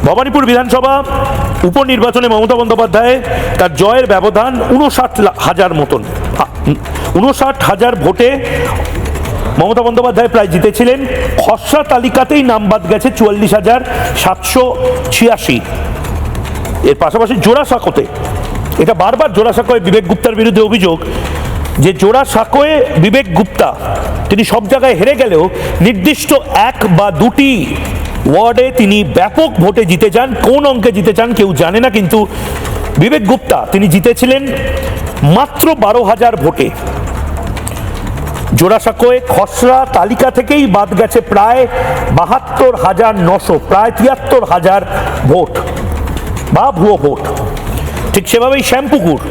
ভবানীপুর বিধানসভা উপনির্বাচনে মমতা বন্দ্যোপাধ্যায় তার জয়ের ব্যবধান 59,000 মতন, 59,000 ভোটে মমতা বন্দ্যোপাধ্যায় প্রায় জিতেছিলেন। খসড়া তালিকাতেই নাম বাদ গেছে 44,786। এর পাশাপাশি জোড়াসাঁকোতে, এটা বারবার জোড়াসাঁকোয় বিবেক গুপ্তার বিরুদ্ধে অভিযোগ যে জোড়াসাঁকোয় বিবেক গুপ্তা তিনি সব জায়গায় হেরে গেলেও নির্দিষ্ট 1 বা 2টি ওয়ার্ডে তিনি ব্যাপক ভোটে জিতে যান। কোন অঙ্কে জিতে যান কেউ জানে না, কিন্তু বিবেক গুপ্তা তিনি জিতেছিলেন মাত্র 12,000 ভোটে। জোড়াসাঁকোয় খসড়া তালিকা থেকেই বাদ গেছে প্রায় 72,900, প্রায় 73,000 ভোট বা ভুয়ো ভোট। ঠিক সেভাবেই শ্যামপুকুর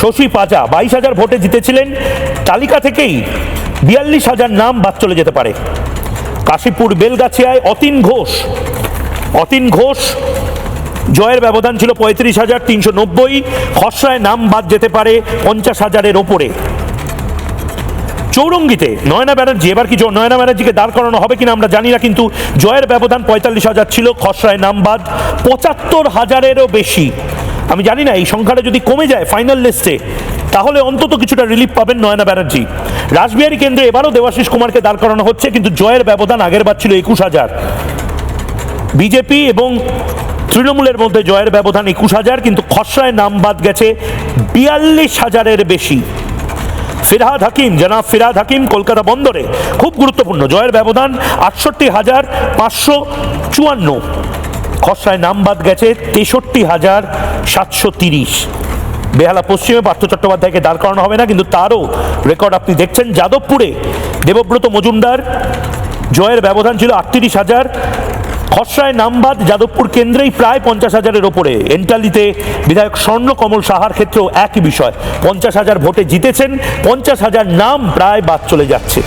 শশী পাজা 22,000 ভোটে জিতেছিলেন, তালিকা থেকেই 42,000 নাম বাদ চলে যেতে পারে। কাশীপুর বেলগাছিয়ায় অতীন ঘোষ জয়ের ব্যবধান ছিল 35,390, খসড়ায় নাম বাদ যেতে পারে 50,000-এর ওপরে। চৌরঙ্গিতে নয়না ব্যানার্জি, এবার কি নয়না ব্যানার্জিকে দাঁড় করানো হবে কিনা আমরা জানি না, কিন্তু জয়ের ব্যবধান 45,000 ছিল, খসড়ায় নাম বাদ 75,000-এরও বেশি। আমি জানি না এই সংখ্যাটা যদি কমে যায় ফাইনাল লিস্টে তাহলে অন্তত কিছুটা রিলিফ পাবেন নয়না ব্যানার্জি। রাসবিহারী কেন্দ্রে এবারও দেবাশিস কুমারকে দাঁড় করানো হচ্ছে, কিন্তু জয়ের ব্যবধান আগের বার ছিল 21,000। বিজেপি এবং তৃণমূলের মধ্যে জয়ের ব্যবধান 21,000, কিন্তু খসড়ায় নাম বাদ গেছে 42,000-এর বেশি। জনাব ফিরহাদ হাকিম কলকাতা বন্দরে খুব গুরুত্বপূর্ণ, জয়ের ব্যবধান 68,554, খসড়ায় নাম বাদ গেছে 63,730। বেহালা পশ্চিমে পার্থ চট্টোপাধ্যায়কে দাঁড় করানো হবে না, কিন্তু তারও রেকর্ড আপনি দেখছেন। যাদবপুরে দেবব্রত মজুমদার জয়ের ব্যবধান ছিল 38,000, খসড়ায় নাম বাদ যাদবপুর কেন্দ্রেই প্রায় 50,000-এর ওপরে। এন্টালিতে বিধায়ক স্বর্ণকমল সাহার ক্ষেত্রেও একই বিষয়, 50,000 ভোটে জিতেছেন, 50,000 নাম প্রায় বাদ চলে যাচ্ছে।